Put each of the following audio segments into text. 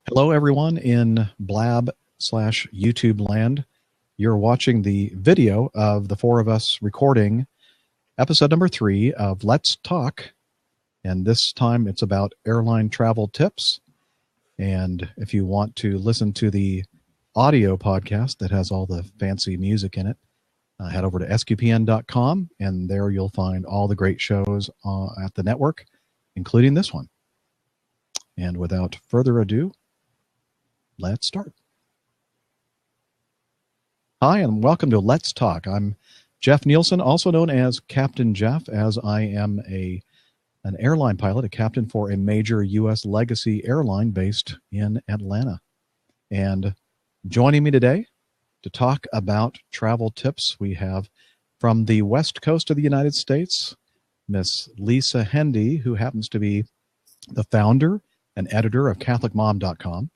Hello, everyone in Blab/YouTube land. You're watching the video of the four of us recording episode number 3 of Let's Talk. And this time it's about airline travel tips. And if you want to listen to the audio podcast that has all the fancy music in it, head over to sqpn.com, and there you'll find all the great shows at the network, including this one. And without further ado, let's start. Hi, and welcome to Let's Talk. I'm Jeff Nielsen, also known as Captain Jeff, as I am an airline pilot, a captain for a major U.S. legacy airline based in Atlanta. And joining me today to talk about travel tips, we have from the west coast of the United States, Miss Lisa Hendy, who happens to be the founder and editor of CatholicMom.com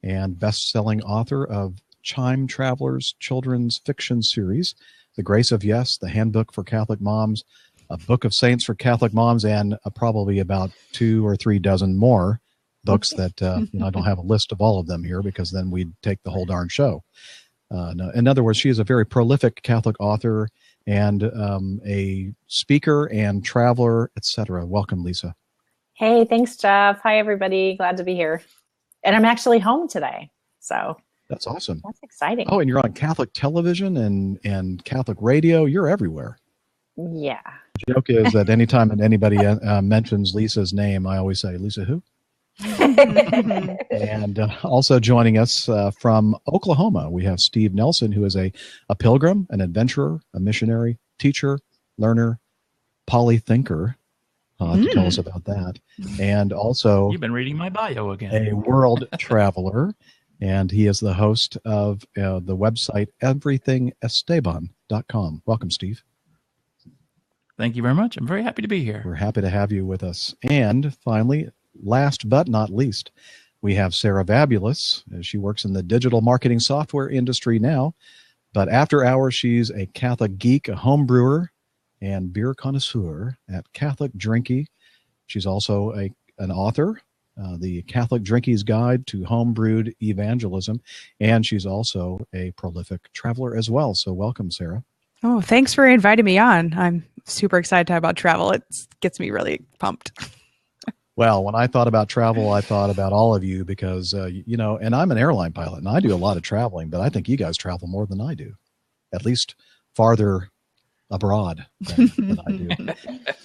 and best-selling author of Chime Traveler's children's fiction series, The Grace of Yes, The Handbook for Catholic Moms, A Book of Saints for Catholic Moms, and probably about 2 or 3 dozen more books that I don't have a list of all of them here because then we'd take the whole darn show. No, in other words, she is a very prolific Catholic author and a speaker and traveler, etc. Welcome, Lisa. Hey, thanks, Jeff. Hi, everybody. Glad to be here. And I'm actually home today, so that's awesome. That's exciting. Oh, and you're on Catholic television and Catholic radio. You're everywhere. Yeah. The joke is that anytime anybody mentions Lisa's name, I always say, Lisa who? And also joining us from Oklahoma, we have Steve Nelson, who is a pilgrim, an adventurer, a missionary, teacher, learner, polythinker. To tell us about that. And also, you've been reading my bio again. A world traveler, and he is the host of the website everythingesteban.com. Welcome, Steve. Thank you very much. I'm very happy to be here. We're happy to have you with us. And finally, last but not least, we have Sarah Vabulous. She works in the digital marketing software industry now, but after hours, she's a Catholic geek, a home brewer, and beer connoisseur at Catholic Drinky. She's also an author, the Catholic Drinky's Guide to Homebrewed Evangelism, and she's also a prolific traveler as well. So welcome, Sarah. Oh, thanks for inviting me on. I'm super excited to talk about travel. It gets me really pumped. Well, when I thought about travel, I thought about all of you because, and I'm an airline pilot, and I do a lot of traveling, but I think you guys travel more than I do, at least farther abroad than I do.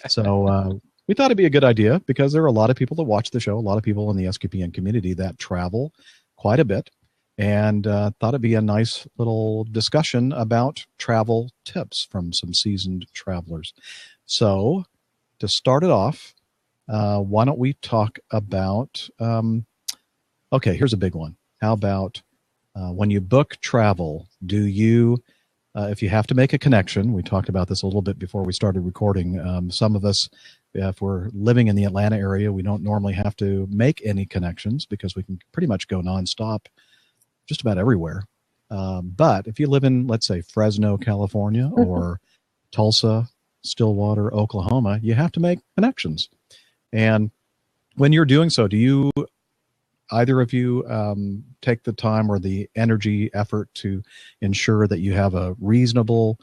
So we thought it'd be a good idea because there are a lot of people that watch the show, a lot of people in the SQPN community that travel quite a bit, and thought it'd be a nice little discussion about travel tips from some seasoned travelers. So to start it off, why don't we talk about, okay, here's a big one. How about when you book travel, do you if you have to make a connection, we talked about this a little bit before we started recording. Some of us, if we're living in the Atlanta area, we don't normally have to make any connections because we can pretty much go nonstop just about everywhere. But if you live in, let's say, Fresno, California, or Tulsa, Stillwater, Oklahoma, you have to make connections. And when you're doing so, do you either of you take the time or the energy effort to ensure that you have a reasonable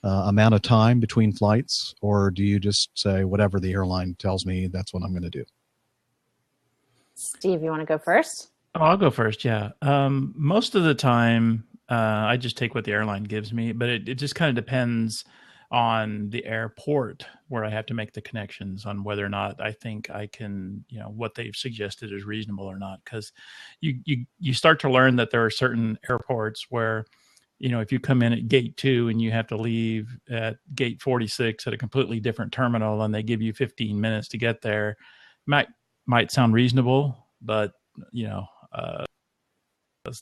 amount of time between flights, or do you just say whatever the airline tells me, that's what I'm going to do? Steve, you want to go first? Oh, I'll go first, yeah. Most of the time, I just take what the airline gives me, but it just kind of depends on the airport where I have to make the connections on whether or not I think I can, what they've suggested is reasonable or not. Because you start to learn that there are certain airports where, if you come in at gate 2 and you have to leave at gate 46 at a completely different terminal and they give you 15 minutes to get there, might sound reasonable, but, a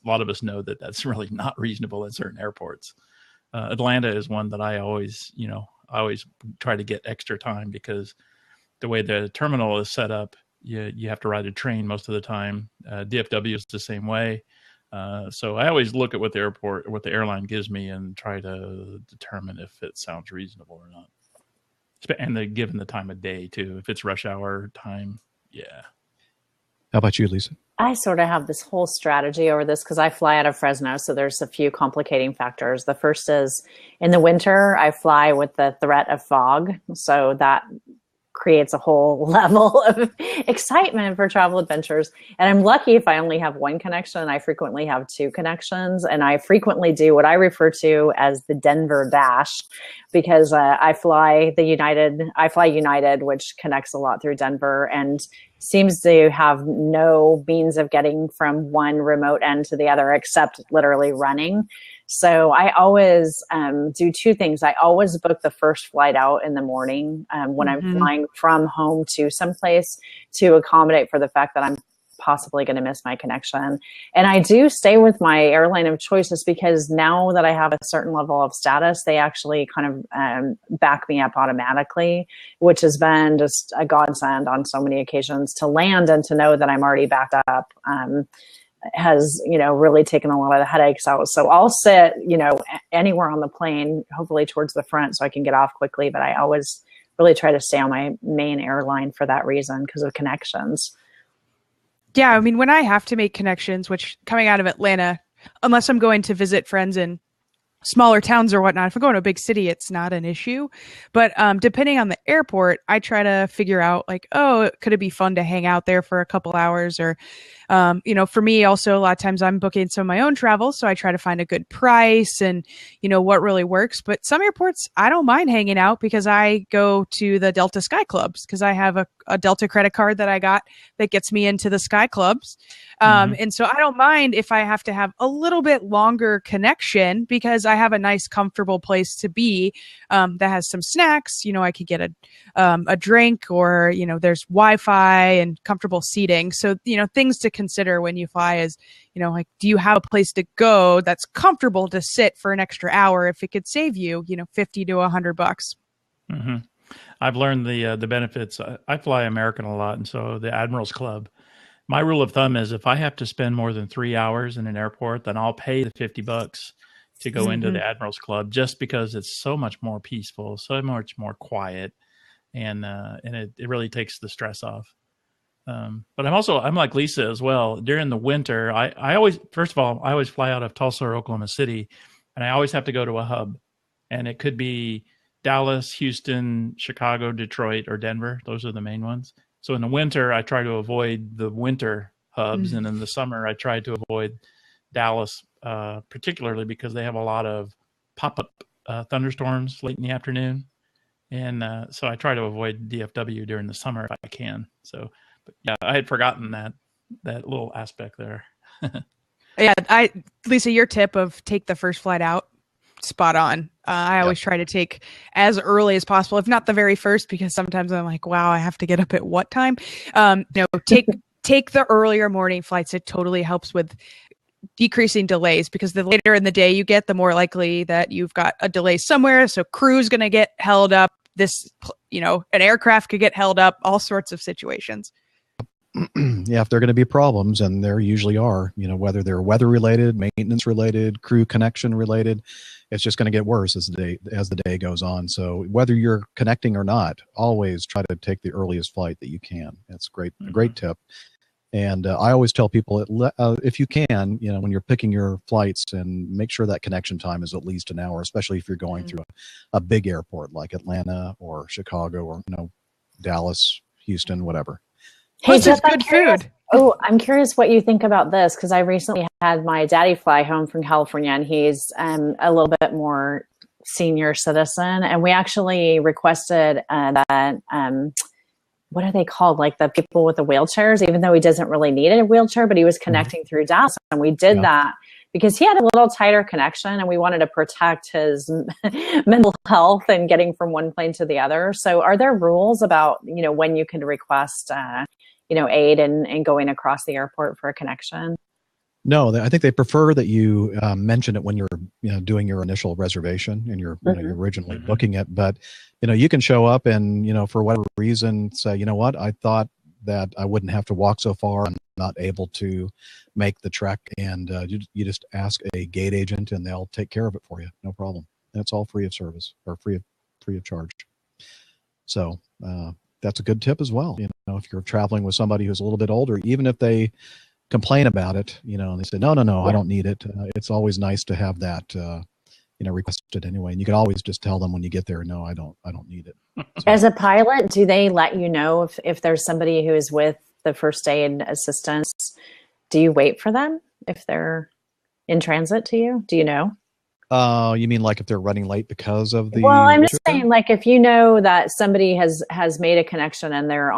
lot of us know that that's really not reasonable at certain airports. Atlanta is one that I always try to get extra time because the way the terminal is set up, you have to ride a train most of the time. DFW is the same way. So I always look at what the airline gives me and try to determine if it sounds reasonable or not. And given the time of day too, if it's rush hour time, yeah. How about you, Lisa? I sort of have this whole strategy over this because I fly out of Fresno. So there's a few complicating factors. The first is in the winter, I fly with the threat of fog. So that creates a whole level of excitement for travel adventures. And I'm lucky if I only have one connection. I frequently have two connections, and I frequently do what I refer to as the Denver Dash, because I fly United, which connects a lot through Denver and seems to have no means of getting from one remote end to the other except literally running. So I always do two things. I always book the first flight out in the morning when I'm flying from home to someplace to accommodate for the fact that I'm possibly going to miss my connection. And I do stay with my airline of choices because now that I have a certain level of status, they actually kind of back me up automatically, which has been just a godsend on so many occasions. To land and to know that I'm already backed up has, really taken a lot of the headaches out. So I'll sit, anywhere on the plane, hopefully towards the front so I can get off quickly. But I always really try to stay on my main airline for that reason, because of connections. Yeah, I mean, when I have to make connections, which coming out of Atlanta, unless I'm going to visit friends in smaller towns or whatnot, if I'm going to a big city, it's not an issue. But depending on the airport, I try to figure out like, could it be fun to hang out there for a couple hours? Or, for me also, a lot of times I'm booking some of my own travel. So I try to find a good price and, what really works. But some airports, I don't mind hanging out because I go to the Delta Sky Clubs because I have a Delta credit card that I got that gets me into the Sky Clubs. And so I don't mind if I have to have a little bit longer connection because I have a nice, comfortable place to be that has some snacks. I could get a drink, or, there's Wi-Fi and comfortable seating. So, things to consider when you fly is, like, do you have a place to go that's comfortable to sit for an extra hour if it could save you, $50 to $100? Mm-hmm. I've learned the benefits. I fly American a lot, and so the Admirals Club. My rule of thumb is if I have to spend more than 3 hours in an airport, then I'll pay the $50 to go into the Admirals Club, just because it's so much more peaceful, so much more quiet, and it really takes the stress off. But I'm like Lisa as well. During the winter, I always fly out of Tulsa or Oklahoma City, and I always have to go to a hub, and it could be Dallas, Houston, Chicago, Detroit, or Denver. Those are the main ones. So in the winter, I try to avoid the winter hubs. And in the summer, I try to avoid Dallas, particularly because they have a lot of pop-up thunderstorms late in the afternoon. And so I try to avoid DFW during the summer if I can. So, but yeah, I had forgotten that little aspect there. Yeah, Lisa, your tip of take the first flight out, spot on. I always try to take as early as possible, if not the very first, because sometimes I'm like, wow, I have to get up at what time? Take the earlier morning flights. It totally helps with decreasing delays, because the later in the day you get, the more likely that you've got a delay somewhere. So crew's going to get held up. An aircraft could get held up, all sorts of situations. Yeah, if there are going to be problems, and there usually are, whether they're weather related, maintenance related, crew connection related, it's just going to get worse as the day goes on. So whether you're connecting or not, always try to take the earliest flight that you can. That's great, a great tip. And I always tell people, if you can, when you're picking your flights, and make sure that connection time is at least an hour, especially if you're going through a big airport like Atlanta or Chicago or Dallas, Houston, whatever. Hey, Jeff, good food. Oh, I'm curious what you think about this, because I recently had my daddy fly home from California, and he's a little bit more senior citizen, and we actually requested that what are they called? Like the people with the wheelchairs, even though he doesn't really need a wheelchair, but he was connecting through Dallas, and we did that because he had a little tighter connection, and we wanted to protect his mental health and getting from one plane to the other. So are there rules about, when you can request, aid and going across the airport for a connection? No, I think they prefer that you mention it when you're doing your initial reservation and you're originally booking it. But you can show up and for whatever reason say, what, I thought that I wouldn't have to walk so far. I'm not able to make the trek, and you just ask a gate agent and they'll take care of it for you, no problem. And it's all free of service, or free of charge. So that's a good tip as well. If you're traveling with somebody who's a little bit older, even if they complain about it, and they say, no, I don't need it. It's always nice to have that, requested anyway. And you can always just tell them when you get there, no, I don't need it. So, As a pilot, do they let you know if there's somebody who is with the first aid assistance? Do you wait for them if they're in transit to you? Do you know? You mean like if they're running late because of the? Well, I'm just saying, like, if you know that somebody has made a connection and they're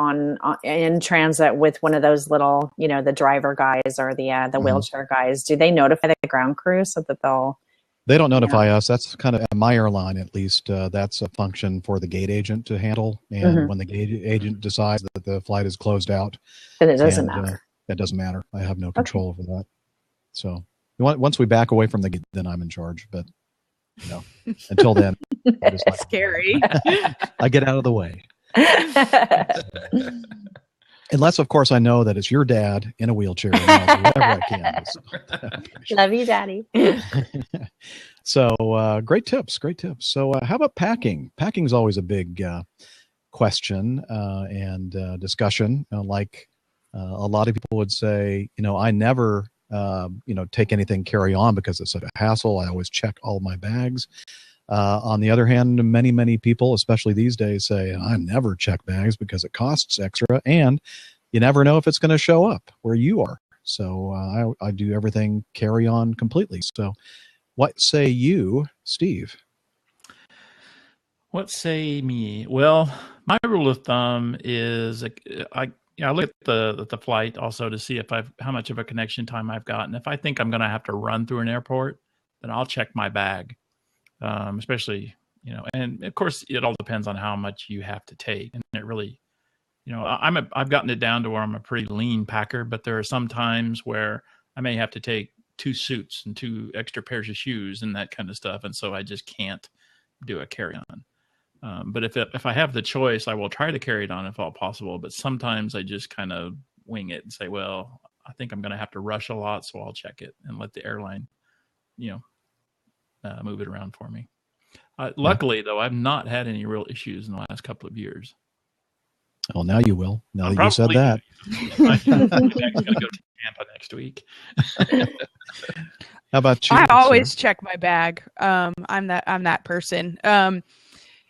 in transit with one of those little, the driver guys or the wheelchair guys, do they notify the ground crew so that they'll? They don't notify us. That's kind of, at my airline at least, that's a function for the gate agent to handle. And when the gate agent decides that the flight is closed out, then it doesn't matter. It doesn't matter. I have no control over that. So once we back away from the gate, then I'm in charge. But until then, it's scary. I get out of the way. Unless, of course, I know that it's your dad in a wheelchair. And I'll do whatever I can. Love you, Daddy. So great tips. So how about packing? Packing is always a big question and discussion. Like a lot of people would say, I never, take anything carry on because it's such a hassle. I always check all my bags. On the other hand, many people, especially these days, say, I never check bags because it costs extra and you never know if it's going to show up where you are. So I do everything carry on completely. So what say you, Steve? What say me? Well, my rule of thumb is I look at the flight also to see how much of a connection time I've got. And if I think I'm going to have to run through an airport, then I'll check my bag. Especially, and of course it all depends on how much you have to take. And it really, I've gotten it down to where I'm a pretty lean packer, but there are some times where I may have to take 2 suits and 2 extra pairs of shoes and that kind of stuff. And so I just can't do a carry-on. But if I have the choice, I will try to carry it on if all possible. But sometimes I just kind of wing it and say, well, I think I'm going to have to rush a lot, so I'll check it and let the airline, move it around for me. Luckily, though, I've not had any real issues in the last couple of years. Well, now you will. Now that you said that. I'm going to go to Tampa next week. How about you? I always check my bag. I'm that person.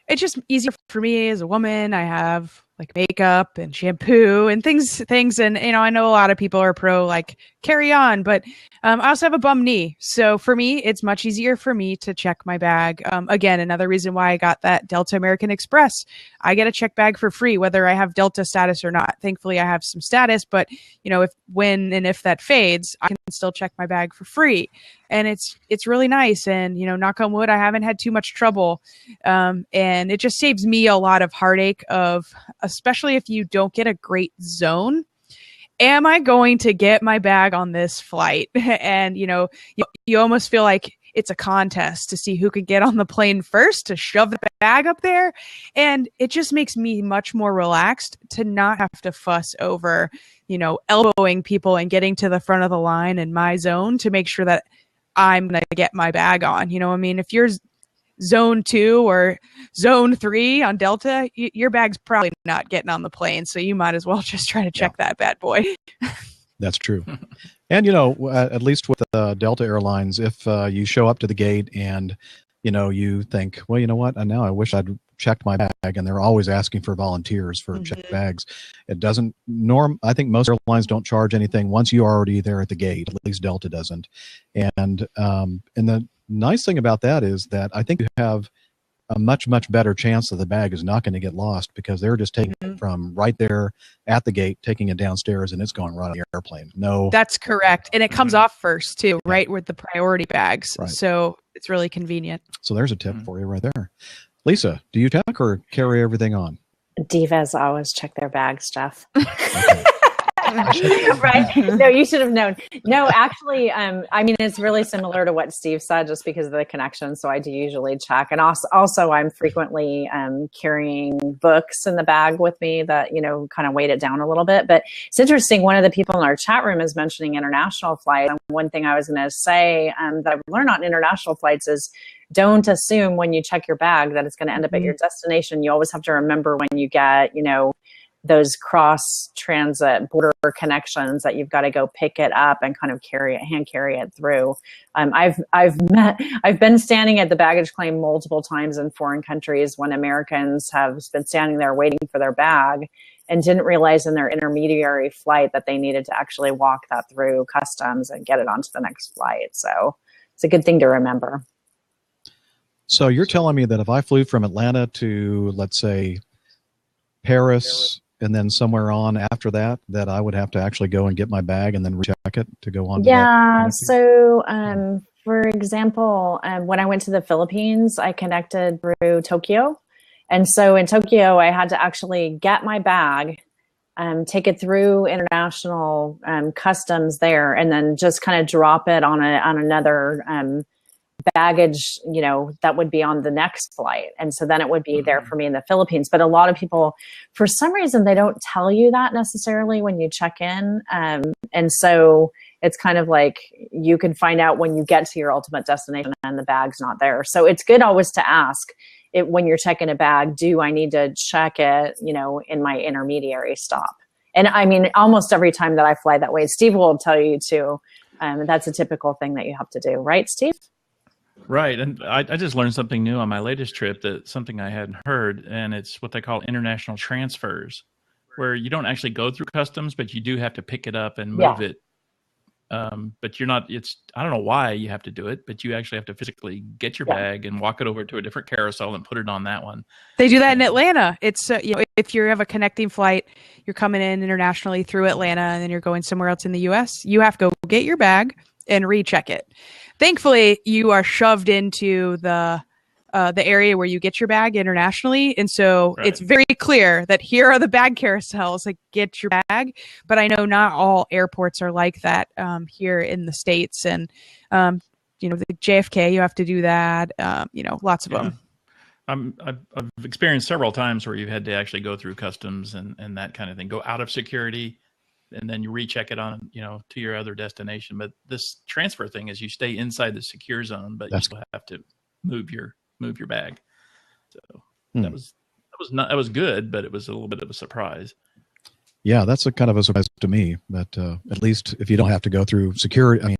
It's just easier for me as a woman. I have like makeup and shampoo and things. And, I know a lot of people are pro like carry on, but I also have a bum knee. So for me, it's much easier for me to check my bag. Again, another reason why I got that Delta American Express. I get a check bag for free, whether I have Delta status or not. Thankfully, I have some status, but if that fades, I can still check my bag for free. And it's really nice. And, knock on wood, I haven't had too much trouble. And it just saves me a lot of heartache especially if you don't get a great zone. Am I going to get my bag on this flight? And, you almost feel like it's a contest to see who can get on the plane first to shove the bag up there. And it just makes me much more relaxed to not have to fuss over, elbowing people and getting to the front of the line in my zone to make sure that I'm going to get my bag on. If you're zone 2 or zone 3 on Delta, your bag's probably not getting on the plane. So you might as well just try to check that bad boy. That's true. And, at least with Delta Airlines, if you show up to the gate and, you think, well, you know what? And now I wish I'd checked my bag, and they're always asking for volunteers for checked bags. It doesn't I think most airlines don't charge anything once you're already there at the gate. At least Delta doesn't. And the nice thing about that is that I think you have a much better chance that the bag is not going to get lost because they're just taking it from right there at the gate, taking it downstairs, and it's going right on the airplane. No, that's correct. And it comes off first too, right, with the priority bags. Right. So it's really convenient. So there's a tip for you right there. Lisa, do you check or carry everything on? Divas always check their bag stuff. Okay. Right? No, you should have known. No, actually, it's really similar to what Steve said, just because of the connection. So I do usually check, and also I'm frequently carrying books in the bag with me that kind of weight it down a little bit. But it's interesting. One of the people in our chat room is mentioning international flights. And one thing I was going to say that I've learned on international flights is don't assume when you check your bag that it's going to end up at your destination. You always have to remember when you get those cross transit border connections that you've got to go pick it up and kind of hand carry it through. I've been standing at the baggage claim multiple times in foreign countries when Americans have been standing there waiting for their bag and didn't realize in their intermediary flight that they needed to actually walk that through customs and get it onto the next flight. So it's a good thing to remember. So you're telling me that if I flew from Atlanta to, let's say, Paris, and then somewhere on after that, that I would have to actually go and get my bag and then recheck it to go on to Yeah. So, for example, when I went to the Philippines, I connected through Tokyo. And so in Tokyo, I had to actually get my bag, take it through international customs there, and then just kind of drop it on another baggage, that would be on the next flight. And so then it would be there for me in the Philippines. But a lot of people, for some reason, they don't tell you that necessarily when you check in. And so it's kind of like you can find out when you get to your ultimate destination and the bag's not there. So it's good always to ask it when you're checking a bag, do I need to check it, in my intermediary stop? And I mean, almost every time that I fly that way, Steve will tell you too. That's a typical thing that you have to do. Right, Steve? Right. And I just learned something new on my latest trip, that something I hadn't heard, and it's what they call international transfers, where you don't actually go through customs, but you do have to pick it up and move it. But you're not, I don't know why you have to do it, but you actually have to physically get your bag and walk it over to a different carousel and put it on that one. They do that in Atlanta. It's, if you have a connecting flight, you're coming in internationally through Atlanta and then you're going somewhere else in the US, you have to go get your bag and recheck it. Thankfully, you are shoved into the area where you get your bag internationally. And so it's very clear that here are the bag carousels, like get your bag. But I know not all airports are like that here in the States. And, the JFK, you have to do that, lots of them. I've experienced several times where you've had to actually go through customs and that kind of thing, go out of security, and then you recheck it on, to your other destination. But this transfer thing is you stay inside the secure zone, but you still have to move your bag. So that was good, but it was a little bit of a surprise. Yeah, that's a kind of a surprise to me. But at least if you don't have to go through security,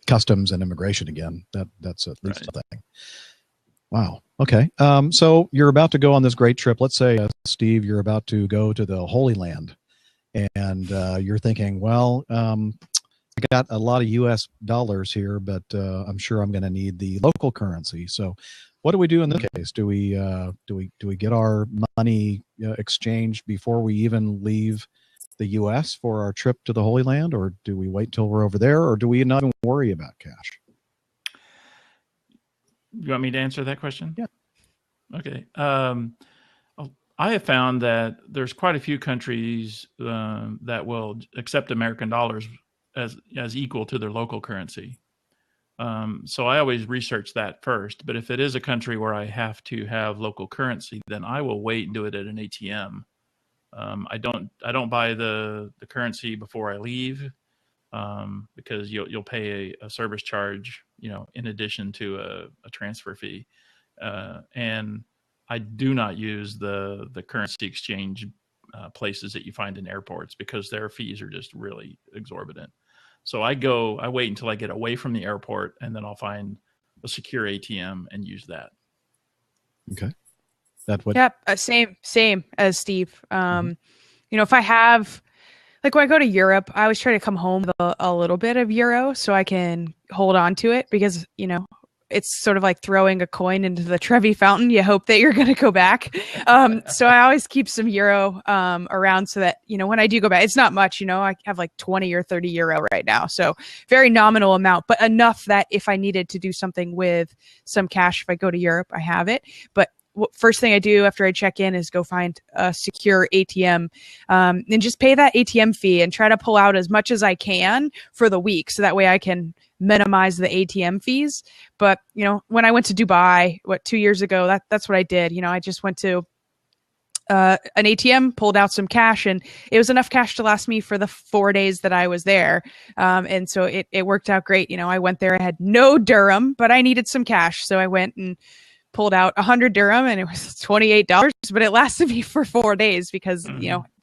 customs and immigration again, that's at least a thing. Wow. Okay. So you're about to go on this great trip. Let's say, Steve, you're about to go to the Holy Land. And you're thinking, well, I got a lot of U.S. dollars here, but I'm sure I'm going to need the local currency. So, what do we do in this case? Do we get our money exchanged before we even leave the U.S. for our trip to the Holy Land, or do we wait till we're over there, or do we not even worry about cash? You want me to answer that question? Yeah. Okay. I have found that there's quite a few countries that will accept American dollars as equal to their local currency. So I always research that first. But if it is a country where I have to have local currency, then I will wait and do it at an ATM. I don't buy the currency before I leave because you'll pay a service charge, in addition to a transfer fee, and I do not use the currency exchange places that you find in airports because their fees are just really exorbitant. So I wait until I get away from the airport, and then I'll find a secure ATM and use that. Okay. That would. Yep. Same as Steve. If I have, like when I go to Europe, I always try to come home with a little bit of euro so I can hold on to it because, it's sort of like throwing a coin into the Trevi fountain. You hope that you're going to go back. So I always keep some euro around so that, when I do go back, it's not much, I have like 20 or 30 euro right now. So very nominal amount, but enough that if I needed to do something with some cash, if I go to Europe, I have it. But first thing I do after I check in is go find a secure ATM and just pay that ATM fee and try to pull out as much as I can for the week. So that way I can minimize the ATM fees. But, when I went to Dubai, 2 years ago, that's what I did. I just went to an ATM, pulled out some cash, and it was enough cash to last me for the 4 days that I was there. And so it worked out great. I went there, I had no dirham, but I needed some cash. So I went and pulled out 100 dirham and it was $28, but it lasted me for 4 days because,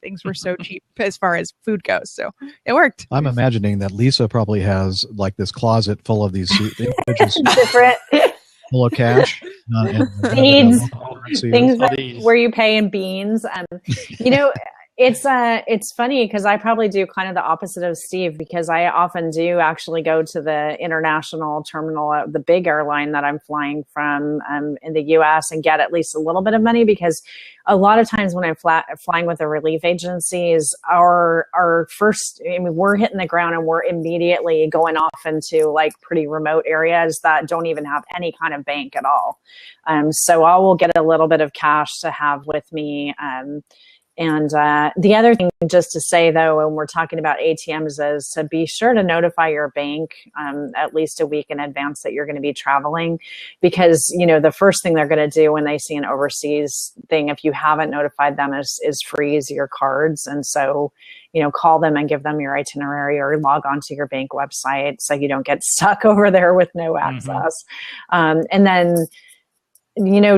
things were so cheap as far as food goes. So it worked. I'm imagining that Lisa probably has like this closet full of these different full of cash. Seeds, things where you pay in beans. It's funny because I probably do kind of the opposite of Steve, because I often do actually go to the international terminal at the big airline that I'm flying from in the US and get at least a little bit of money, because a lot of times when I'm flying with the relief agencies, our first, we're hitting the ground and we're immediately going off into like pretty remote areas that don't even have any kind of bank at all. So I will get a little bit of cash to have with me. And the other thing, just to say, though, when we're talking about ATMs, is to be sure to notify your bank at least a week in advance that you're going to be traveling, because, the first thing they're going to do when they see an overseas thing, if you haven't notified them, is freeze your cards. And so, call them and give them your itinerary, or log on to your bank website so you don't get stuck over there with no access. And then,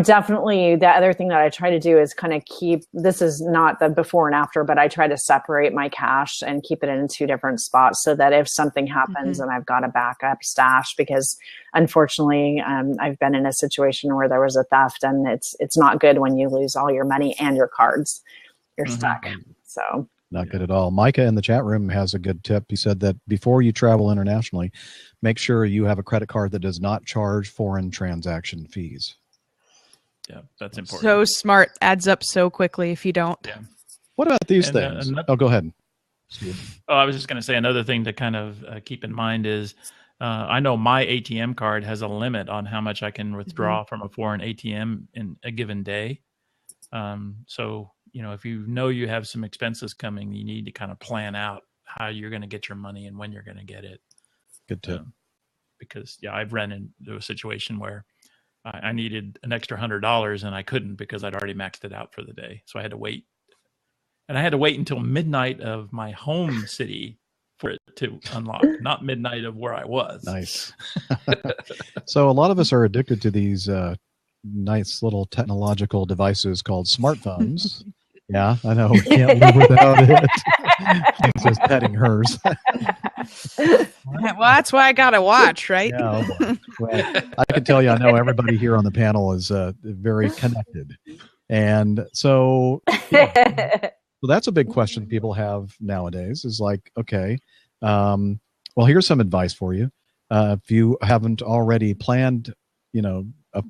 definitely the other thing that I try to do is kind of this is not the before and after, but I try to separate my cash and keep it in 2 different spots so that if something happens and I've got a backup stash, because unfortunately I've been in a situation where there was a theft, and it's not good when you lose all your money and your cards. You're stuck. So not good at all. Micah in the chat room has a good tip. He said that before you travel internationally, make sure you have a credit card that does not charge foreign transaction fees. Yeah, that's important. So smart. Adds up so quickly if you don't. Yeah. What about these things? Go ahead. Oh, I was just going to say another thing to kind of keep in mind is I know my ATM card has a limit on how much I can withdraw from a foreign ATM in a given day. So, if you have some expenses coming, you need to kind of plan out how you're going to get your money and when you're going to get it. Good tip. Because, I've ran into a situation where I needed an extra $100 and I couldn't because I'd already maxed it out for the day. So I had to wait. And I had to wait until midnight of my home city for it to unlock, not midnight of where I was. Nice. So a lot of us are addicted to these nice little technological devices called smartphones. Yeah, I know. We can't live without it. She's just petting hers. Well, that's why I got to watch, right? Yeah, well, I can tell you, I know everybody here on the panel is very connected. And so, so that's a big question people have nowadays is like, okay, well, here's some advice for you. If you haven't already planned,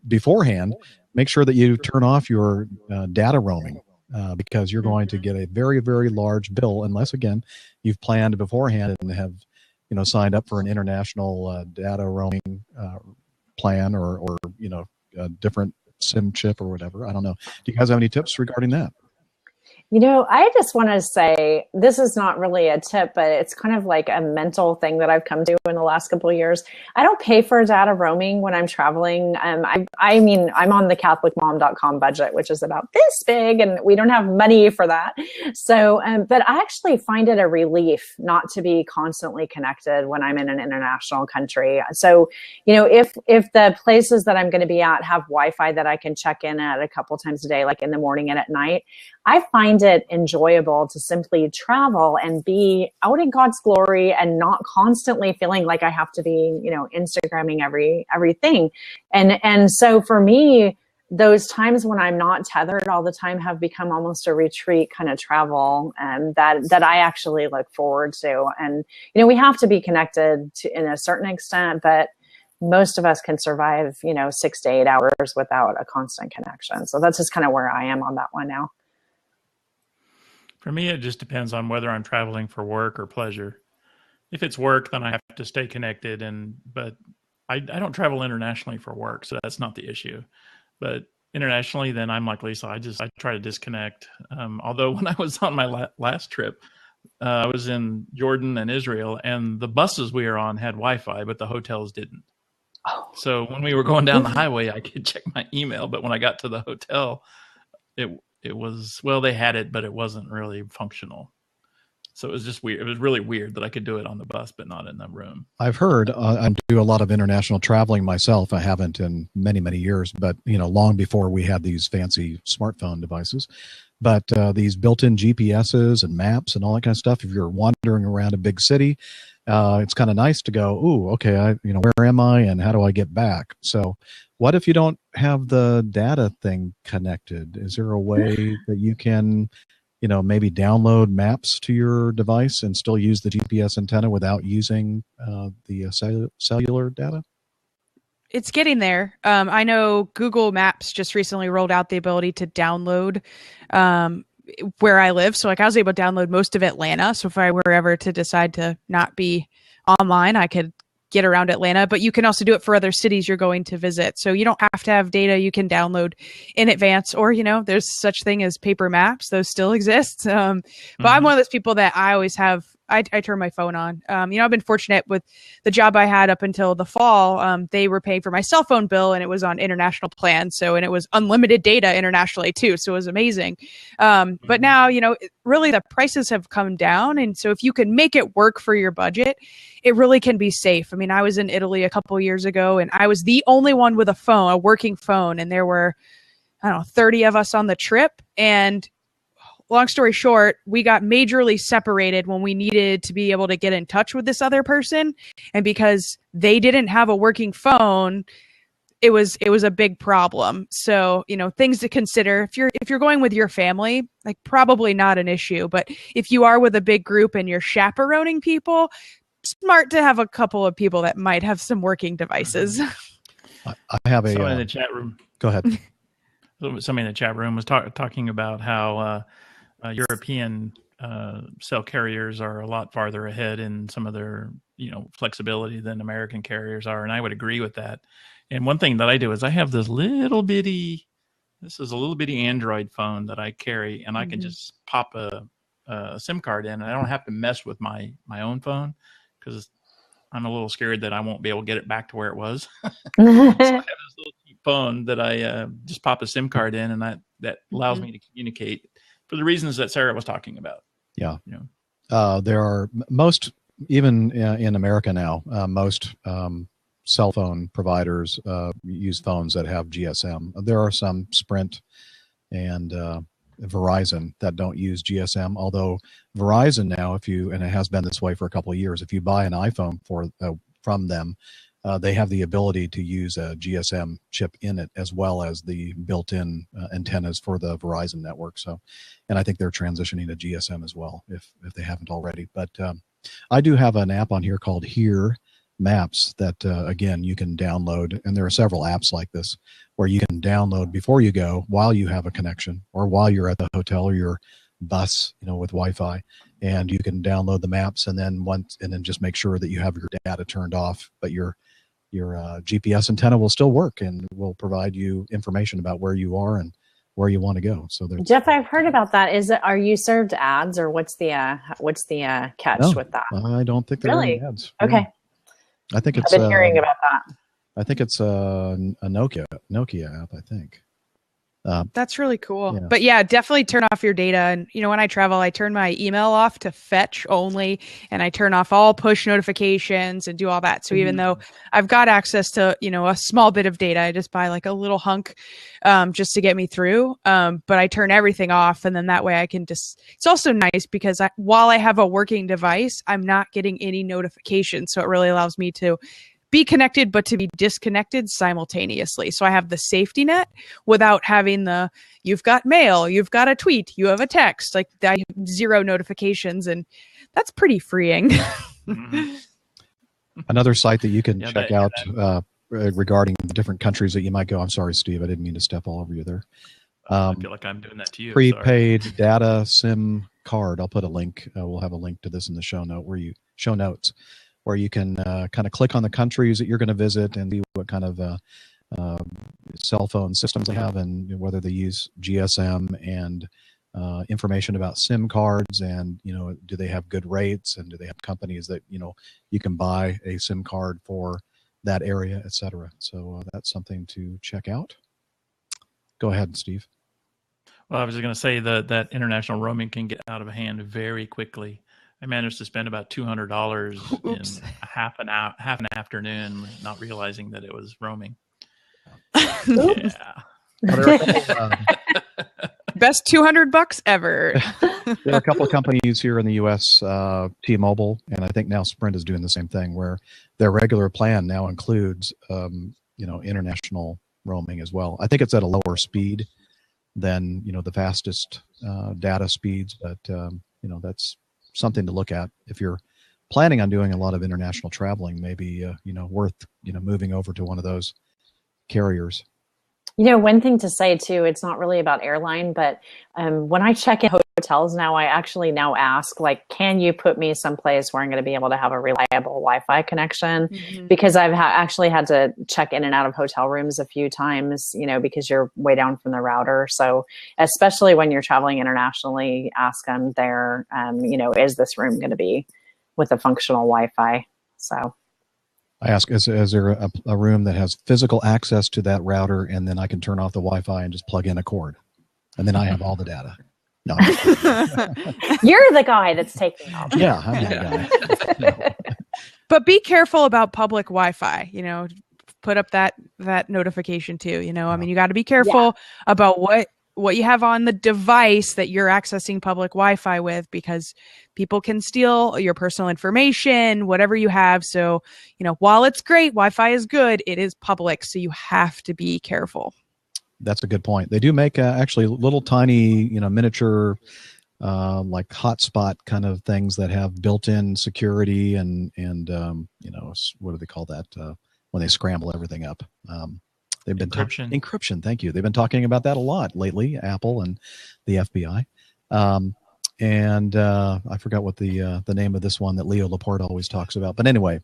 beforehand, make sure that you turn off your data roaming. Because you're going to get a very, very large bill unless, again, you've planned beforehand and have, signed up for an international data roaming plan or a different SIM chip or whatever. I don't know. Do you guys have any tips regarding that? I just want to say this is not really a tip, but it's kind of like a mental thing that I've come to in the last couple of years. I don't pay for data roaming when I'm traveling. I'm on the CatholicMom.com budget, which is about this big, and we don't have money for that. So, but I actually find it a relief not to be constantly connected when I'm in an international country. So, if the places that I'm going to be at have Wi-Fi that I can check in at a couple times a day, like in the morning and at night, I find it enjoyable to simply travel and be out in God's glory and not constantly feeling like I have to be, Instagramming everything. And so for me, those times when I'm not tethered all the time have become almost a retreat kind of travel, that I actually look forward to. And, we have to be connected in a certain extent, but most of us can survive, 6 to 8 hours without a constant connection. So that's just kind of where I am on that one now. For me, it just depends on whether I'm traveling for work or pleasure. If it's work, then I have to stay connected. But I don't travel internationally for work, so that's not the issue. But internationally, then I'm like Lisa. I try to disconnect. Although when I was on my last trip, I was in Jordan and Israel, and the buses we were on had Wi-Fi, but the hotels didn't. Oh. So when we were going down the highway, I could check my email. But when I got to the hotel, it was, well, they had it, but it wasn't really functional. So it was just weird. It was really weird that I could do it on the bus, but not in the room. I've heard, I do a lot of international traveling myself. I haven't in many, many years, but long before we had these fancy smartphone devices. But these built-in GPSs and maps and all that kind of stuff, if you're wandering around a big city, it's kind of nice to go, ooh, okay, where am I and how do I get back? So what if you don't have the data thing connected? Is there a way that you can maybe download maps to your device and still use the GPS antenna without using the cellular data? It's getting there. I know Google Maps just recently rolled out the ability to download where I live. So like I was able to download most of Atlanta. So if I were ever to decide to not be online, I could get around Atlanta, but you can also do it for other cities you're going to visit. So you don't have to have data you can download in advance, or, there's such thing as paper maps. Those still exist. But I'm one of those people that I always have, I turn my phone on. I've been fortunate with the job I had up until the fall. They were paying for my cell phone bill and it was on international plan. And it was unlimited data internationally too. So it was amazing. But now, really the prices have come down. And so if you can make it work for your budget, it really can be safe. I mean, I was in Italy a couple of years ago and I was the only one with a working phone. And there were, 30 of us on the trip. And long story short, we got majorly separated when we needed to be able to get in touch with this other person. And because they didn't have a working phone, it was a big problem. So, things to consider if you're going with your family, like probably not an issue. But if you are with a big group and you're chaperoning people, smart to have a couple of people that might have some working devices. I have Someone in the chat room. Go ahead. Somebody in the chat room was talking about how European cell carriers are a lot farther ahead in some of their flexibility than American carriers are, and I would agree with that. And one thing that I do is I have this little bitty Android phone that I carry, and I can just pop a SIM card in, and I don't have to mess with my own phone because I'm a little scared that I won't be able to get it back to where it was. So I have this little cheap phone that I just pop a SIM card in, and that allows me to communicate for the reasons that Sarah was talking about. Yeah. There are most, even in America now, most cell phone providers use phones that have GSM. There are some Sprint and Verizon that don't use GSM, although Verizon now, and it has been this way for a couple of years, if you buy an iPhone from them, they have the ability to use a GSM chip in it as well as the built-in antennas for the Verizon network. So, and I think they're transitioning to GSM as well if they haven't already. But I do have an app on here called Here Maps that again you can download, and there are several apps like this where you can download before you go, while you have a connection, or while you're at the hotel or your bus, with Wi-Fi, and you can download the maps, and then just make sure that you have your data turned off, but your GPS antenna will still work and will provide you information about where you are and where you want to go. So Jeff, I've heard about that. Are you served ads, or what's the catch with that? I don't think there are any ads. Okay. Yeah. I think it's I've been hearing about that. I think it's a Nokia app, I think. That's really cool. Yeah. But yeah, definitely turn off your data. And, when I travel, I turn my email off to fetch only, and I turn off all push notifications and do all that. So even though I've got access to, a small bit of data, I just buy like a little hunk just to get me through. But I turn everything off, and then that way I can it's also nice because while I have a working device, I'm not getting any notifications. So it really allows me to be connected, but to be disconnected simultaneously. So I have the safety net without having you've got mail, you've got a tweet, you have a text, like I have 0 notifications, and that's pretty freeing. Another site that you can check out regarding the different countries that you might go. I'm sorry, Steve, I didn't mean to step all over you there. I feel like I'm doing that to you. Prepaid data SIM card. I'll put a link. We'll have a link to this in the show notes where you can kind of click on the countries that you're going to visit and see what kind of cell phone systems they have and whether they use GSM and information about SIM cards and, do they have good rates and do they have companies that, you can buy a SIM card for that area, et cetera. So that's something to check out. Go ahead, Steve. Well, I was just going to say that international roaming can get out of hand very quickly. I managed to spend about $200 in Oops. half an afternoon, not realizing that it was roaming. Oops. Yeah. Well, there are a couple, Best $200 ever. there are a couple of companies here in the U.S., T-Mobile, and I think now Sprint is doing the same thing, where their regular plan now includes, international roaming as well. I think it's at a lower speed than the fastest data speeds, but that's something to look at if you're planning on doing a lot of international traveling. Maybe worth moving over to one of those carriers. One thing to say too, it's not really about airline, but when I check in hotels now, I actually now ask, like, can you put me someplace where I'm going to be able to have a reliable Wi-Fi connection? Mhm. Because I've actually had to check in and out of hotel rooms a few times, because you're way down from the router. So especially when you're traveling internationally, ask them there, is this room going to be with a functional Wi-Fi? So. I ask, is there a room that has physical access to that router, and then I can turn off the Wi-Fi and just plug in a cord, and then I have all the data? No, You're the guy that's taking off. yeah, I'm that guy. No. But be careful about public Wi-Fi. Put up that notification too. I mean, you got to be careful about what you have on the device that you're accessing public Wi-Fi with, because people can steal your personal information, whatever you have. So, while it's great, Wi-Fi is good, it is public. So you have to be careful. That's a good point. They do make actually little tiny, miniature, like hotspot kind of things that have built-in security and what do they call that when they scramble everything up? They've been encryption. Encryption. Thank you. They've been talking about that a lot lately, Apple and the FBI. I forgot what the name of this one that Leo Laporte always talks about. But anyway,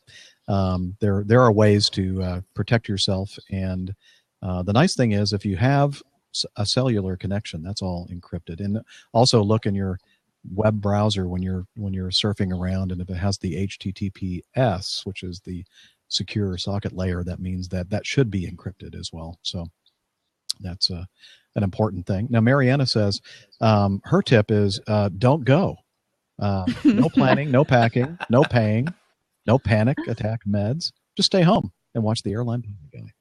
there are ways to protect yourself. And the nice thing is, if you have a cellular connection, that's all encrypted. And also look in your web browser when you're surfing around, and if it has the HTTPS, which is the secure socket layer, that means that should be encrypted as well. So that's an important thing. Now, Mariana says her tip is don't go. No planning, no packing, no paying, no panic attack meds. Just stay home and watch the Airline guy.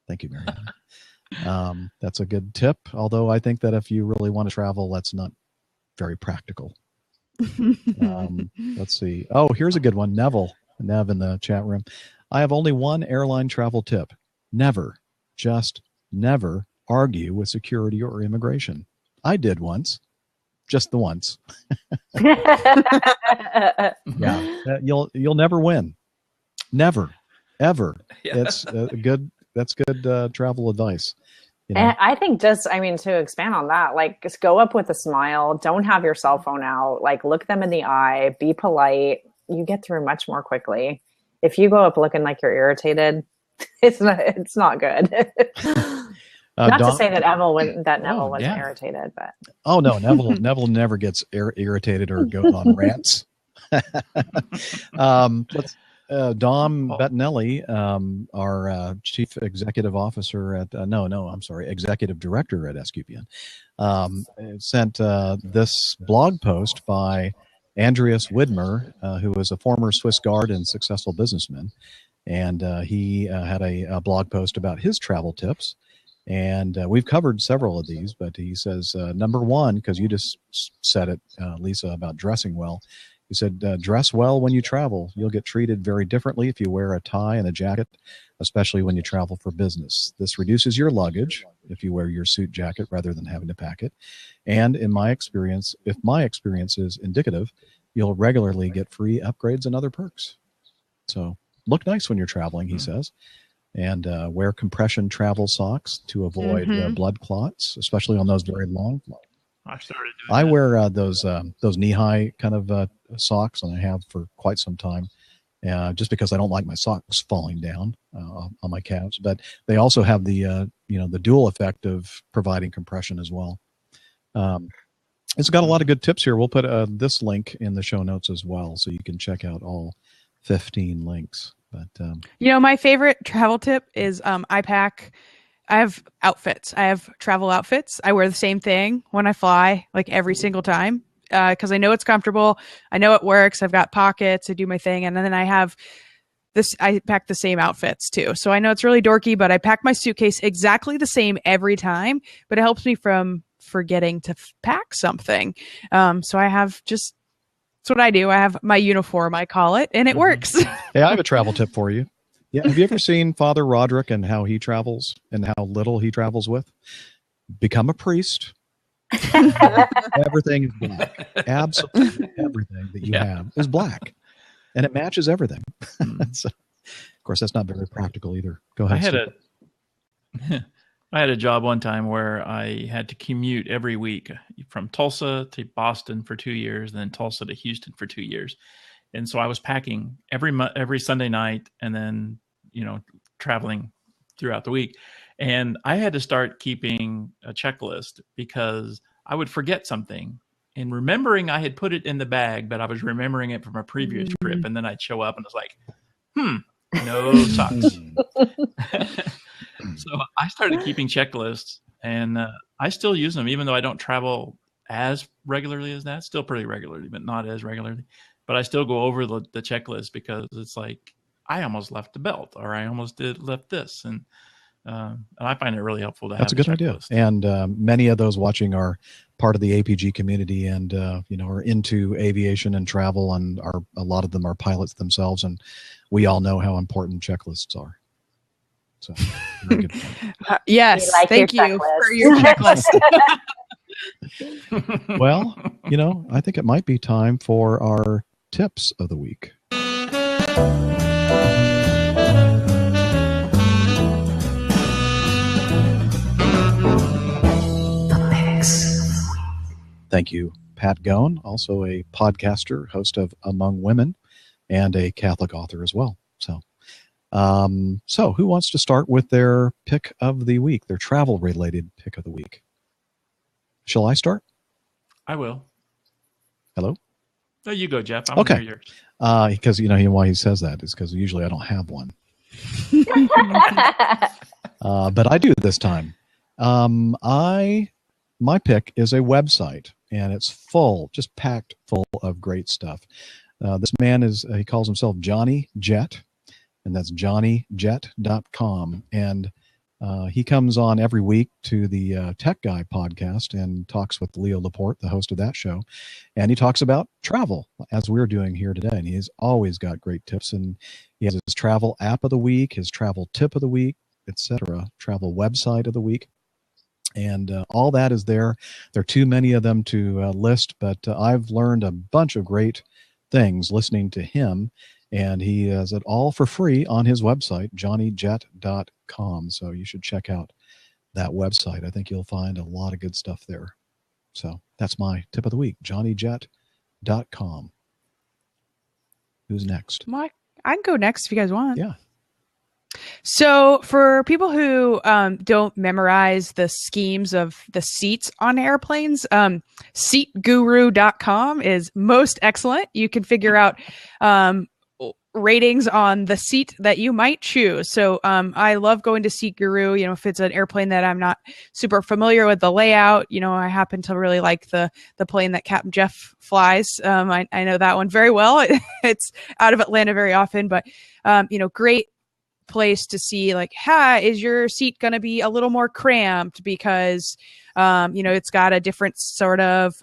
Thank you, Mariana. That's a good tip, although I think that if you really want to travel, that's not very practical. Let's see. Oh, here's a good one. Nev in the chat room. I have only one airline travel tip. Never, just never argue with security or immigration. I did once. Just the once. Yeah. You'll never win. Never. Ever. Yeah. That's good travel advice. And I think to expand on that, like, just go up with a smile. Don't have your cell phone out. Like, look them in the eye. Be polite. You get through much more quickly. If you go up looking like you're irritated, it's not good. Not to say that Neville wasn't irritated, but no, Neville never gets irritated or goes on rants. Dom Bettinelli, our chief executive officer at executive director at SQPN, sent this blog post by Andreas Widmer, who was a former Swiss Guard and successful businessman. And he had a blog post about his travel tips. And we've covered several of these, but he says, number one, because you just said it, Lisa, about dressing well. He said, dress well when you travel. You'll get treated very differently if you wear a tie and a jacket, especially when you travel for business. This reduces your luggage if you wear your suit jacket rather than having to pack it. And in my experience, if my experience is indicative, you'll regularly get free upgrades and other perks. So look nice when you're traveling, he says. And wear compression travel socks to avoid blood clots, especially on those very long flights. I wear those knee-high kind of socks, and I have for quite some time, just because I don't like my socks falling down on my calves. But they also have the the dual effect of providing compression as well. It's got a lot of good tips here. We'll put this link in the show notes as well, so you can check out all 15 links. But my favorite travel tip is I have outfits. I have travel outfits. I wear the same thing when I fly, like every single time. because I know it's comfortable. I know it works. I've got pockets. I do my thing. And then I have this, I pack the same outfits too. So I know it's really dorky, but I pack my suitcase exactly the same every time, but it helps me from forgetting to pack something. So I have just, that's what I do. I have my uniform, I call it, and it works. Hey, I have a travel tip for you. Yeah. Have you ever seen Father Roderick and how he travels and how little he travels with? Become a priest. Everything is black. Absolutely everything that you have is black. And it matches everything. So, of course, that's not very practical either. Go ahead. I had a job one time where I had to commute every week from Tulsa to Boston for 2 years, and then Tulsa to Houston for 2 years. And so I was packing every Sunday night, and then traveling throughout the week. And I had to start keeping a checklist because I would forget something. And remembering I had put it in the bag, but I was remembering it from a previous trip. And then I'd show up and it's like, no socks. So I started keeping checklists, and I still use them, even though I don't travel as regularly as that. Still pretty regularly, but not as regularly. But I still go over the checklist because it's like, I almost left the belt, or I almost left this. And I find it really helpful to have. That's a good idea. And many of those watching are part of the APG community, and are into aviation and travel, and a lot of them are pilots themselves, and we all know how important checklists are. So, very good point. Yes, thank you for your checklist. Well, I think it might be time for our tips of the week. Thank you, Pat Goen, also a podcaster, host of Among Women, and a Catholic author as well. So who wants to start with their pick of the week, their travel-related pick of the week? Shall I start? I will. Hello? No, you go, Jeff. Okay. Because why he says that is because usually I don't have one. But I do this time. My pick is a website, and it's just packed full of great stuff. This man he calls himself Johnny Jet, and that's johnnyjet.com. And he comes on every week to the Tech Guy podcast and talks with Leo Laporte, the host of that show. And he talks about travel, as we're doing here today. And he's always got great tips. And he has his travel app of the week, his travel tip of the week, etc., travel website of the week. And all that is there. There are too many of them to list, but I've learned a bunch of great things listening to him. And he has it all for free on his website, johnnyjet.com. So you should check out that website. I think you'll find a lot of good stuff there. So that's my tip of the week, johnnyjet.com. Who's next? I can go next if you guys want. Yeah. So for people who don't memorize the schemes of the seats on airplanes, seatguru.com is most excellent. You can figure out ratings on the seat that you might choose. So I love going to Seat Guru. If it's an airplane that I'm not super familiar with the layout, I happen to really like the plane that Captain Jeff flies. I know that one very well. It's out of Atlanta very often, but great place to see, like, is your seat going to be a little more cramped because it's got a different sort of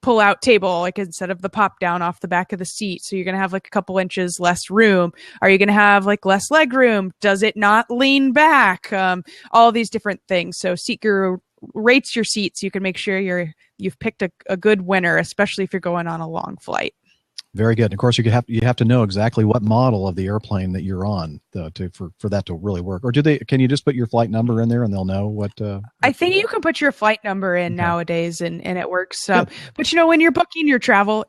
pull out table, like instead of the pop down off the back of the seat, so you're going to have like a couple inches less room. Are you going to have like less leg room? Does it not lean back? All these different things. So Seat Guru rates your seats. You can make sure you've picked a good winner, especially if you're going on a long flight. Very good. And of course, you have to know exactly what model of the airplane that you're on for that to really work. Or can you just put your flight number in there and they'll know what? I think you can put your flight number in nowadays, and it works. But when you're booking your travel,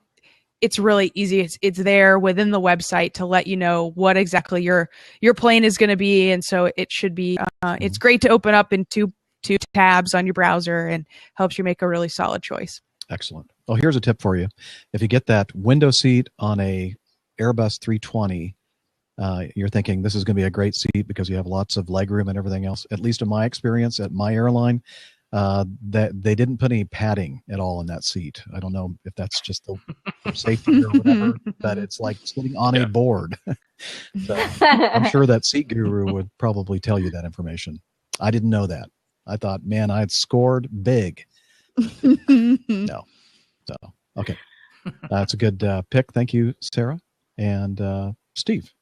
it's really easy. It's there within the website to let you know what exactly your plane is going to be, and so it should be. It's great to open up in two tabs on your browser and helps you make a really solid choice. Excellent. Well, here's a tip for you. If you get that window seat on a Airbus 320, you're thinking this is going to be a great seat because you have lots of legroom and everything else. At least in my experience at my airline, that they didn't put any padding at all in that seat. I don't know if that's just for safety or whatever, but it's like sitting on a board. So I'm sure that seat guru would probably tell you that information. I didn't know that. I thought, man, I had scored big. No. So, okay. That's a good pick. Thank you, Sarah. And Steve.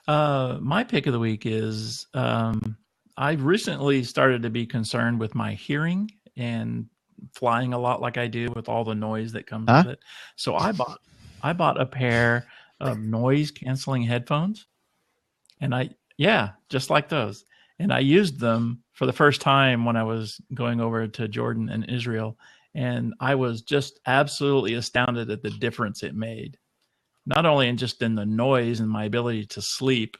My pick of the week is I've recently started to be concerned with my hearing and flying a lot like I do with all the noise that comes with it. So I bought a pair of noise canceling headphones, and just like those. And I used them for the first time when I was going over to Jordan and Israel, and I was just absolutely astounded at the difference it made. Not only in the noise and my ability to sleep,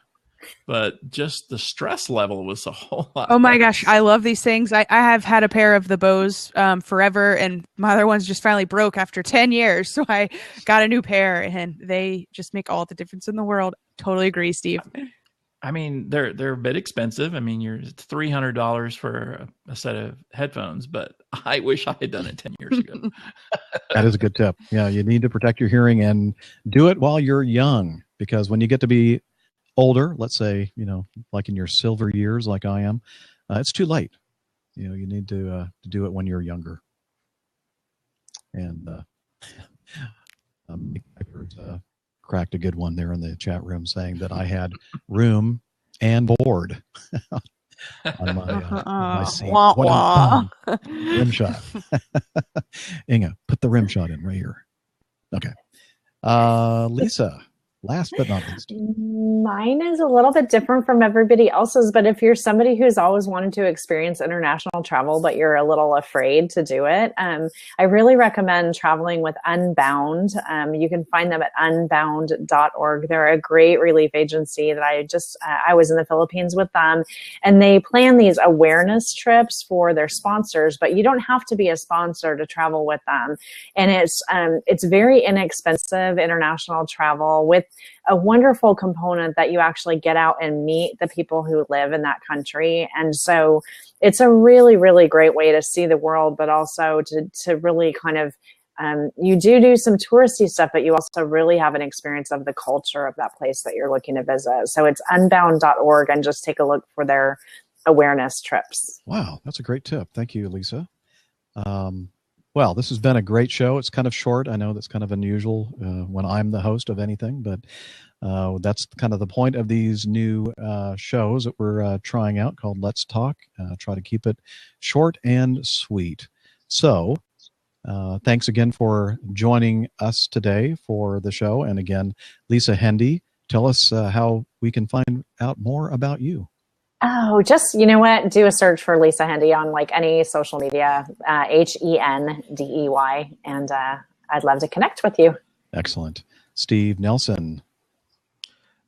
but just the stress level was a whole lot. Oh my gosh, I love these things. I have had a pair of the Bose forever, and my other ones just finally broke after 10 years. So I got a new pair, and they just make all the difference in the world. Totally agree, Steve. I mean, they're a bit expensive. I mean, it's $300 for a set of headphones, but I wish I had done it 10 years ago. That is a good tip. Yeah, you need to protect your hearing and do it while you're young, because when you get to be older, let's say, like in your silver years, like I am, it's too late. You need to do it when you're younger. And cracked a good one there in the chat room saying that I had room and board on my seat. Rim shot. Inga, put the rim shot in right here. Okay. Lisa, last but not least. Mine is a little bit different from everybody else's, but if you're somebody who's always wanted to experience international travel, but you're a little afraid to do it, I really recommend traveling with Unbound. You can find them at unbound.org. They're a great relief agency that I was in the Philippines with them, and they plan these awareness trips for their sponsors, but you don't have to be a sponsor to travel with them. And it's very inexpensive international travel with a wonderful component that you actually get out and meet the people who live in that country. And so it's a really, really great way to see the world, but also to really kind of, you do some touristy stuff, but you also really have an experience of the culture of that place that you're looking to visit. So it's unbound.org, and just take a look for their awareness trips. Wow, that's a great tip. Thank you, Lisa. Well, this has been a great show. It's kind of short. I know that's kind of unusual when I'm the host of anything, but that's kind of the point of these new shows that we're trying out called Let's Talk. Try to keep it short and sweet. So thanks again for joining us today for the show. And again, Lisa Hendy, tell us how we can find out more about you. Oh, just, you know what? Do a search for Lisa Hendy on like any social media, Hendey. And I'd love to connect with you. Excellent. Steve Nelson.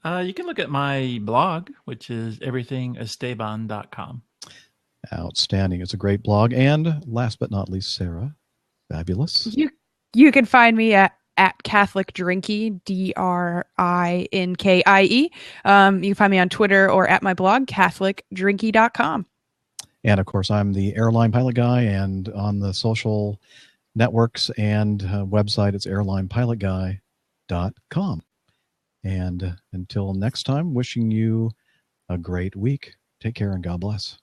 You can look at my blog, which is everythingesteban.com. Outstanding. It's a great blog. And last but not least, Sarah. Fabulous. You can find me at Catholic Drinky, DRINKIE. You can find me on Twitter or at my blog, catholicdrinky.com. And of course, I'm the Airline Pilot Guy, and on the social networks and website, it's airlinepilotguy.com. And until next time, wishing you a great week. Take care and God bless.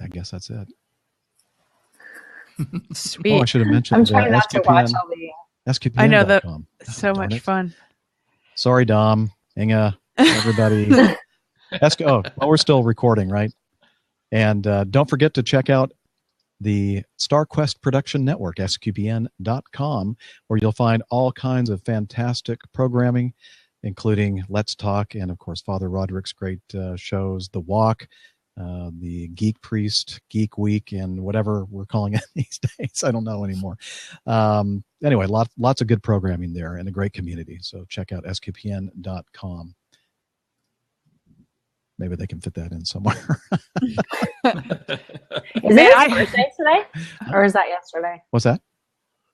I guess that's it. Sweet. Oh, I should have mentioned. I'm trying not to watch all the. SQPN. I know that. So Darn much it. fun. Sorry, Dom, Inga, everybody. Well, we're still recording, right? And don't forget to check out the StarQuest Production Network, SQPN.com, where you'll find all kinds of fantastic programming, including Let's Talk and, of course, Father Roderick's great shows, The Walk, the Geek Priest, Geek Week, and whatever we're calling it these days. I don't know anymore. Anyway, lots of good programming there and a great community. So check out SQPN.com. Maybe they can fit that in somewhere. Is it his birthday today? Or is that yesterday? What's that?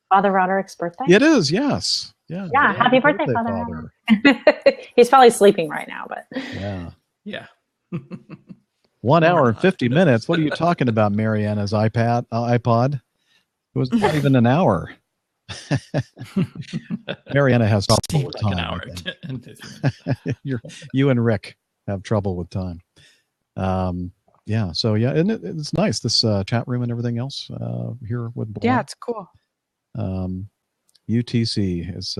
Father Roderick's birthday? It is, yes. Yeah. Yeah, happy birthday, Father Father. Roderick. He's probably sleeping right now, but Yeah. Yeah. 1 hour and 50 minutes. What are you talking about, Mariana's iPod? It was not even an hour. Mariana has trouble with Like time. an hour I think. and 50 minutes. You and Rick have trouble with time. Yeah. So yeah, and it's nice, this chat room and everything else here with Blair. Yeah, it's cool. UTC is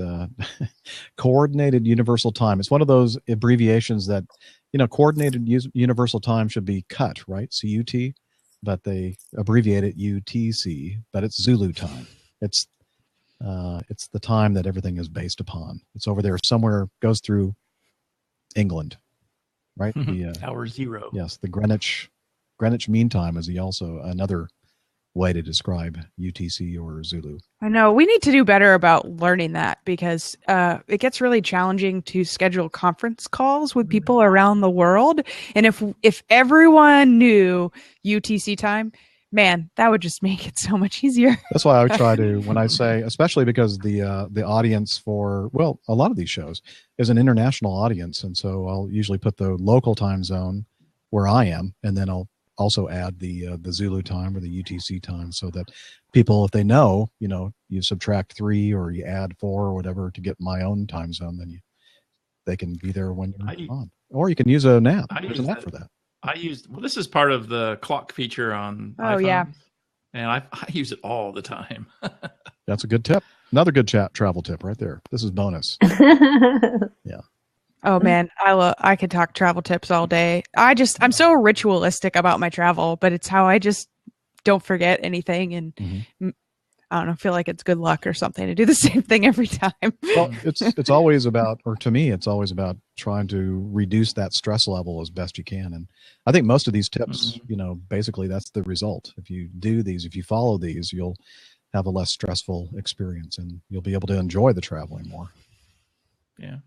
Coordinated Universal Time. It's one of those abbreviations that, Coordinated Universal Time should be CUT, right? CUT, but they abbreviate it UTC, but it's Zulu time. It's the time that everything is based upon. It's over there somewhere, goes through England, right? The Hour zero. Yes, the Greenwich Mean Time is also another way to describe UTC or Zulu. I know we need to do better about learning that, because it gets really challenging to schedule conference calls with people around the world. And if everyone knew UTC time, man, that would just make it so much easier. That's why I try to, when I say, especially because the audience for, well, a lot of these shows is an international audience. And so I'll usually put the local time zone where I am, and then I'll also add the Zulu time or the UTC time, so that people, if they know, you subtract 3 or you add 4 or whatever to get my own time zone, then they can be there when you're on. Or you can use an app. There's an app for that. This is part of the clock feature on iPhone. Yeah. And I use it all the time. That's a good tip. Another good travel tip right there. This is bonus. Yeah. Oh man, I could talk travel tips all day. I'm so ritualistic about my travel, but it's how I just don't forget anything, and I don't know, feel like it's good luck or something to do the same thing every time. Well, it's always about, or to me, it's always about trying to reduce that stress level as best you can. And I think most of these tips, basically that's the result. If you do these, if you follow these, you'll have a less stressful experience, and you'll be able to enjoy the traveling more. Yeah.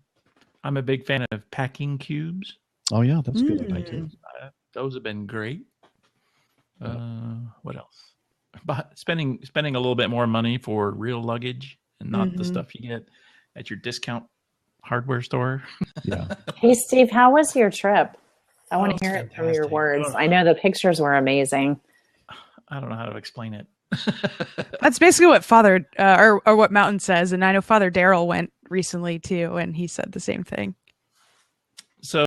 I'm a big fan of packing cubes. Oh yeah, that's a good idea too. Those have been great. What else? But spending a little bit more money for real luggage and not the stuff you get at your discount hardware store. Yeah. Hey, Steve, how was your trip? I want to hear it from your fantastic. words. I know the pictures were amazing. I don't know how to explain it. That's basically what Father or what Mountain says, and I know Father Daryl went recently too, and he said the same thing. So